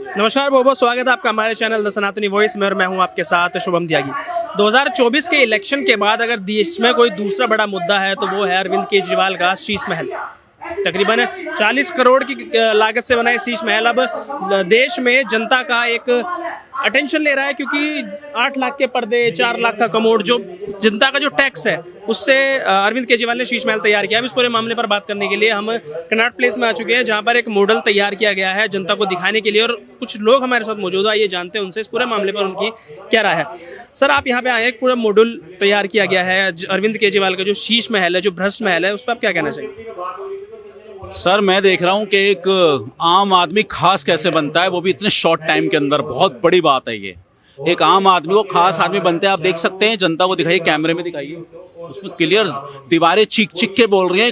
नमस्कार, बहुत बहुत स्वागत है आपका हमारे चैनल द सनातनी वॉइस में और मैं हूं आपके साथ शुभम त्यागी। 2024 के इलेक्शन के बाद अगर देश में कोई दूसरा बड़ा मुद्दा है तो वो है अरविंद केजरीवाल का शीश महल। तकरीबन 40 करोड़ की लागत से बना ये शीश महल अब देश में जनता का एक अटेंशन ले रहा है, क्योंकि 8 लाख के पर्दे, 4 लाख का कमोड, जो जनता का जो टैक्स है उससे अरविंद केजरीवाल ने शीश महल तैयार किया। अब इस पूरे मामले पर बात करने के लिए हम कनॉट प्लेस में आ चुके हैं, जहां पर एक मॉडल तैयार किया गया है जनता को दिखाने के लिए, और कुछ लोग हमारे साथ मौजूद है। ये जानते हैं उनसे इस पूरे मामले पर उनकी क्या राय है। सर, आप यहाँ पे आए, एक पूरा मॉडल तैयार किया गया है अरविंद केजरीवाल का जो शीश महल है, जो भ्रष्ट महल है, उस पर आप क्या कहना चाहिए? सर, मैं देख रहा हूं कि एक आम आदमी खास कैसे बनता है, वो भी इतने शॉर्ट टाइम के अंदर। बहुत बड़ी बात है ये। एक आम आदमी को खास आदमी बनते हैं। आप देख सकते हैं, जनता को दिखाइए, कैमरे में दिखाइए, उसमें क्लियर दीवारें चीख चीख के बोल रही हैं।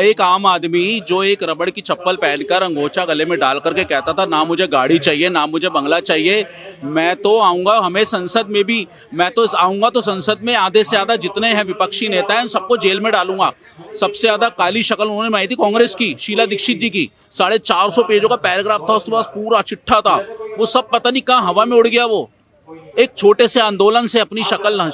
एक आम आदमी जो एक रबड़ की चप्पल पहनकर अंगोछा गले में डाल करके कहता था, ना मुझे गाड़ी चाहिए, ना मुझे बंगला चाहिए, मैं तो आऊंगा, हमें संसद में भी मैं तो आऊंगा, तो संसद में आधे से ज्यादा जितने हैं विपक्षी नेता हैं सबको जेल में डालूंगा। सबसे ज्यादा काली शक्ल उन्होंने बनाई थी कांग्रेस की, शीला दीक्षित जी की। 450 पेजों का पैराग्राफ था, उसके पास पूरा चिट्ठा था। वो सब पता नहीं कहाँ हवा में उड़ गया। वो एक छोटे से आंदोलन से अपनी शक्ल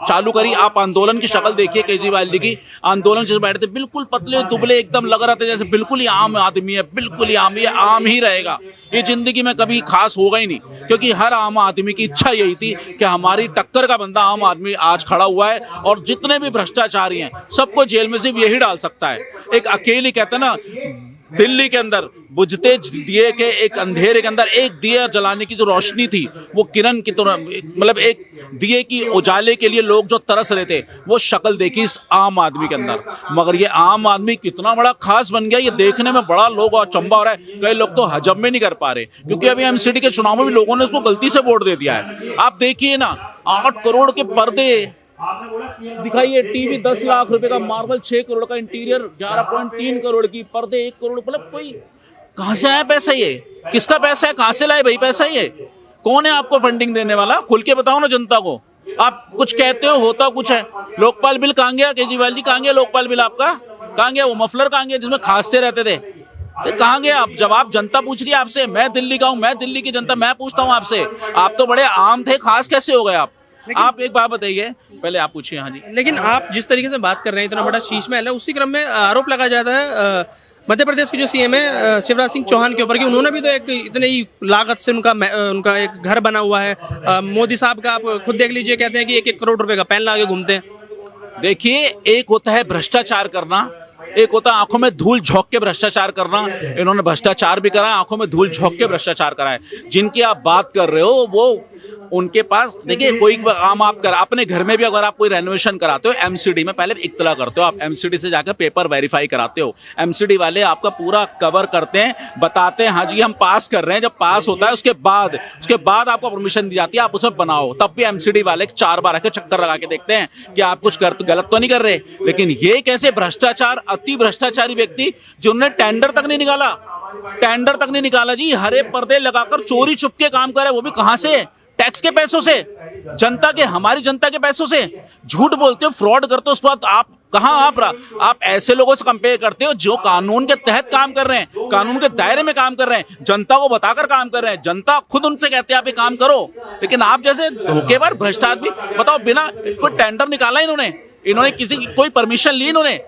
चालू करी। आप आंदोलन की शक्ल देखिए केजरीवाल जी की। आंदोलन जैसे बैठे थे, बिल्कुल पतले दुबले एकदम लग रहा था जैसे बिल्कुल ही आम आदमी है, बिल्कुल ही आम, ये आम ही रहेगा। ये जिंदगी में कभी खास होगा ही नहीं, क्योंकि हर आम आदमी की इच्छा यही थी कि हमारी टक्कर का बंदा आम आदमी आज खड़ा हुआ है, और जितने भी भ्रष्टाचारी हैं सबको जेल में सिर्फ यही डाल सकता है। एक अकेली, कहते हैं ना, दिल्ली के अंदर बुझते दिए के एक अंधेरे के अंदर एक दिया जलाने की जो रोशनी थी, वो किरण की तरह, मतलब एक दिए की उजाले के लिए लोग जो तरस रहे थे, वो शक्ल देखी इस आम आदमी के अंदर। मगर ये आम आदमी कितना बड़ा खास बन गया, ये देखने में बड़ा लोग अचंभा हो रहा है। कई लोग तो हजम में नहीं कर पा रहे, क्योंकि अभी एमसीडी के चुनाव में भी लोगों ने उसको गलती से वोट दे दिया है। आप देखिए ना, 8 करोड़ के पर्दे दिखाइए, टीवी 10 लाख रुपए का, मार्बल 6 करोड़ का, इंटीरियर 11.3 करोड़ की, पर्दे 1 करोड़। मतलब कोई कहां से आया पैसा? ये किसका पैसा है? कहां से लाए भाई पैसा? ये कौन है आपको फंडिंग देने वाला? खुल के बताओ ना जनता को। आप कुछ कहते हो, होता कुछ है। लोकपाल बिल कहां गया? केजरीवाल जी, कहां गया लोकपाल बिल आपका? कहां गया वो मफलर? कहां गया जिसमें खांसते रहते थे? कहां गया? आप जवाब जनता पूछ रही है आपसे। मैं दिल्ली का हूं, मैं दिल्ली की जनता, मैं पूछता हूं आपसे। आप तो बड़े आम थे, खास कैसे हो गए आप एक बात बताइए, पहले आप पूछिए। हाँ जी। लेकिन आप जिस तरीके से बात कर रहे हैं, इतना बड़ा शीश महल है, उसी क्रम में आरोप लगाया जाता है मध्य प्रदेश के जो सीएम है शिवराज सिंह चौहान के ऊपर, कि उन्होंने भी तो एक इतने ही लागत से उनका एक घर बना हुआ है। मोदी साहब का आप खुद देख लीजिए, कहते हैं कि 1-1 करोड़ रुपए का पेन ला के घूमते हैं। देखिए, एक होता है भ्रष्टाचार करना, एक होता है आंखों में धूल झोंक के भ्रष्टाचार करना। इन्होंने भ्रष्टाचार भी करा है, आंखों में धूल झोंक के भ्रष्टाचार करा है। जिनकी आप बात कर रहे हो, वो उनके पास, देखिए, कोई आम आप कर अपने घर में भी अगर आप कोई रेनोवेशन कराते हो, एमसीडी में पहले इत्तला करते हो, आप एमसीडी से जाकर पेपर वेरीफाई कराते हो। एमसीडी वाले आपका पूरा कवर करते हैं, बताते हैं हाँ जी हम पास कर रहे हैं। जब पास होता है उसके बाद आपको परमिशन दी जाती है, आप उसे बनाओ। तब भी एमसीडी वाले 4 बार आके चक्कर लगा के देखते हैं कि आप कुछ गलत तो नहीं कर रहे। लेकिन ये कैसे भ्रष्टाचार, अति भ्रष्टाचारी व्यक्ति जिन्होंने टेंडर तक नहीं निकाला जी, हरे पर्दे लगाकर चोरी छुपके काम करे, वो भी कहां से? टैक्स के पैसों से, हमारी जनता के पैसों से। झूठ बोलते हो, फ्रॉड करते हो, उस बात आप कहां? आप ऐसे लोगों से कंपेयर करते हो जो कानून के तहत काम कर रहे हैं, कानून के दायरे में काम कर रहे हैं, जनता को बताकर काम कर रहे हैं। जनता खुद उनसे कहते हैं आप ये काम करो, लेकिन आप जैसे धोखेबाज भ्रष्ट आदमी, बताओ, बिना कोई टेंडर निकाला इन्होंने किसी की कोई परमिशन ली इन्होंने?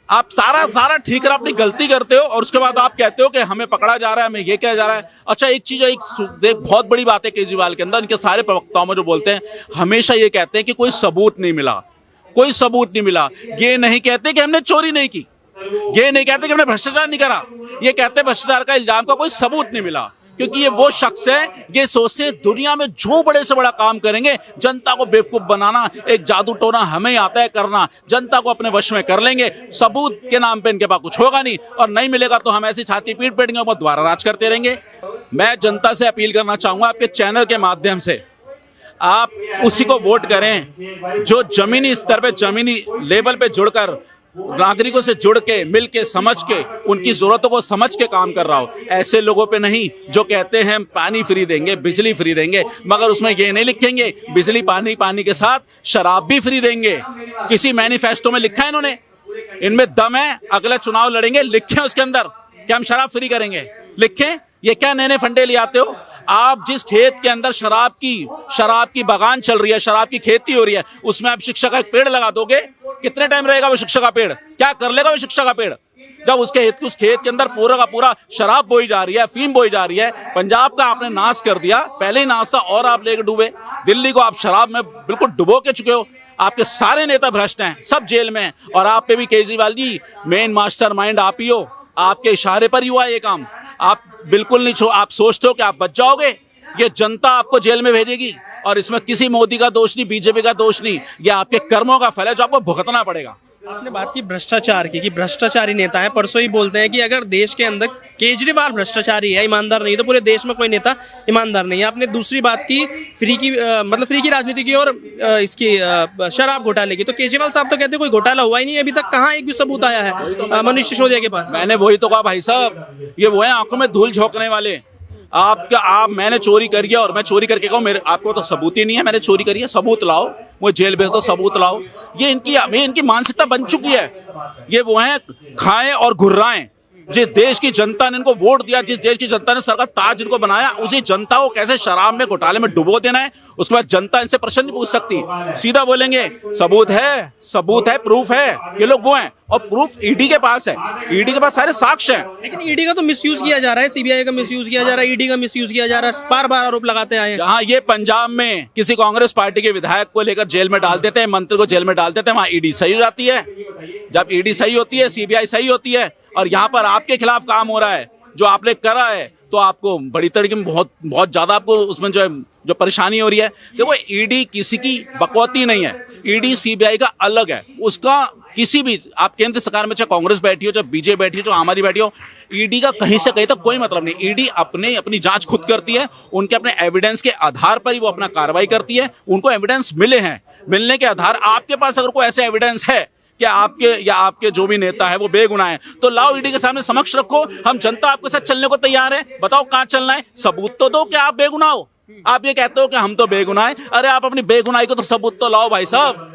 आप सारा ठीक है, अपनी गलती करते हो, और उसके बाद आप कहते हो कि हमें पकड़ा जा रहा है, हमें ये किया जा रहा है। अच्छा, एक चीज, एक बहुत बड़ी बात है केजरीवाल के अंदर, इनके सारे प्रवक्ताओं में जो बोलते हैं, हमेशा ये कहते हैं कि कोई सबूत नहीं मिला। ये नहीं कहते कि हमने चोरी नहीं की, ये नहीं कहते कि हमने भ्रष्टाचार नहीं करा, ये कहते भ्रष्टाचार का इल्जाम का कोई सबूत नहीं मिला। क्योंकि ये वो शख्स है, ये सोचते हैं दुनिया में जो बड़े से बड़ा काम करेंगे, जनता को बेवकूफ बनाना, एक जादू टोना हमें आता है करना, जनता को अपने वश में कर लेंगे। सबूत के नाम पे इनके पास कुछ होगा नहीं, और नहीं मिलेगा तो हम ऐसी छाती पीट पीटेंगे और दोबारा राज करते रहेंगे। मैं जनता से अपील करना चाहूंगा, आपके चैनल के माध्यम से, आप उसी को वोट करें जो जमीनी स्तर पे, जमीनी लेवल पे जुड़कर, नागरिकों से जुड़ के, मिल के, समझ के, उनकी जरूरतों को समझ के काम कर रहा हो। ऐसे लोगों पे नहीं जो कहते हैं पानी फ्री देंगे, बिजली फ्री देंगे, मगर उसमें ये नहीं लिखेंगे बिजली पानी के साथ शराब भी फ्री देंगे। किसी मैनिफेस्टो में लिखा है इन्होंने? इनमें दम है, अगला चुनाव लड़ेंगे, लिखें उसके अंदर कि हम शराब फ्री करेंगे, लिखें। ये क्या नए नए फंडे ले आते हो? आप जिस खेत के अंदर शराब की बगान चल रही है, शराब की खेती हो रही है, उसमें आप शिक्षा का एक पेड़ लगा दोगे, कितने टाइम रहेगा वो शिक्षा का पेड़? क्या कर लेगा वो शिक्षा का पेड़? जब उस खेत के अंदर पूरा का पूरा शराब बोई जा रही है, अफीम बोई जा रही है। पंजाब का आपने नाश कर दिया, पहले ही नाश था और आप लेके डूबे। दिल्ली को आप शराब में बिल्कुल डुबो के चुके हो। आपके सारे नेता भ्रष्ट हैं, सब जेल में हैं। और आप पे भी केजरीवाल जी मेन मास्टरमाइंड आप ही हो, आपके इशारे पर ही हुआ ये काम। आप बिल्कुल नहीं आप सोचते हो कि आप बच जाओगे? ये जनता आपको जेल में भेजेगी और इसमें किसी मोदी का दोष नहीं, बीजेपी का दोष नहीं, ये आपके कर्मों का फल है जो आपको भुगतना पड़ेगा। आपने बात की भ्रष्टाचार की, कि भ्रष्टाचारी नेता है। परसों ही बोलते हैं कि अगर देश के अंदर केजरीवाल भ्रष्टाचारी है, ईमानदार नहीं, तो पूरे देश में कोई नेता ईमानदार नहीं है। आपने दूसरी बात की फ्री की राजनीति की और इसकी शराब घोटाले की। तो केजरीवाल साहब तो कहते हैं कोई घोटाला हुआ ही नहीं, अभी तक कहाँ एक भी सबूत आया है मनीष सिसोदिया के पास। मैंने वही तो कहा भाई साहब, ये वो है आंखों में धूल झोंकने वाले। मैंने चोरी करी है और मैं चोरी करके कहूँ मेरे आपको तो सबूत ही नहीं है मैंने चोरी करी है, सबूत लाओ, वो जेल भेज दो, सबूत लाओ। ये इनकी मानसिकता बन चुकी है। ये वो हैं खाएं और घुर्राएं। जिस देश की जनता ने इनको वोट दिया, जिस देश की जनता ने सर का ताज इनको बनाया, उसी जनता को कैसे शराब में घोटाले में डुबो देना है, उसके बाद जनता इनसे प्रश्न नहीं पूछ सकती। सीधा बोलेंगे सबूत है, प्रूफ है। ये लोग वो हैं और प्रूफ ईडी के पास है, ईडी के पास सारे साक्ष्य हैं। लेकिन ईडी का तो मिसयूज किया जा रहा है, सीबीआई का मिसयूज किया जा रहा है, ईडी का मिसयूज किया जा रहा है, बार बार आरोप लगाते आए हैं। जहां ये पंजाब में किसी कांग्रेस पार्टी के विधायक को लेकर जेल में डाल देते हैं, मंत्री को जेल में डाल देते हैं, वहां ईडी सही हो जाती है। जब ईडी सही होती है, सीबीआई सही होती है, और यहाँ पर आपके खिलाफ काम हो रहा है जो आपने करा है, तो आपको बड़ी तरीके में बहुत ज्यादा आपको उसमें जो परेशानी हो रही है। देखो ईडी किसी की बकौती नहीं है, ईडी सीबीआई का अलग है। उसका किसी भी आप केंद्र सरकार में चाहे कांग्रेस बैठी हो, चाहे बीजेपी बैठी हो, चाहे आम आदमी बैठी हो, ईडी का कहीं से कहीं तक कोई मतलब नहीं। ईडी अपनी जांच खुद करती है, उनके अपने एविडेंस के आधार पर ही वो अपना कार्रवाई करती है। उनको एविडेंस मिले हैं, मिलने के आधार आपके पास अगर कोई ऐसे एविडेंस है कि आपके जो भी नेता है वो बेगुनाह है, तो लाओ ईडी के सामने समक्ष रखो। हम जनता आपके साथ चलने को तैयार है, बताओ कहां चलना है, सबूत तो दो कि आप बेगुनाह हो। आप ये कहते हो कि हम तो बेगुनाह है, अरे आप अपनी बेगुनाही को तो सबूत तो लाओ भाई साहब।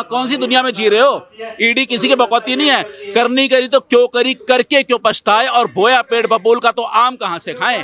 कौन सी दुनिया में जी रहे हो? ईडी किसी के बकौती नहीं है। करनी करी तो क्यों करी, करके क्यों पछताए, और बोया पेड़ बबूल का तो आम कहां से खाएं।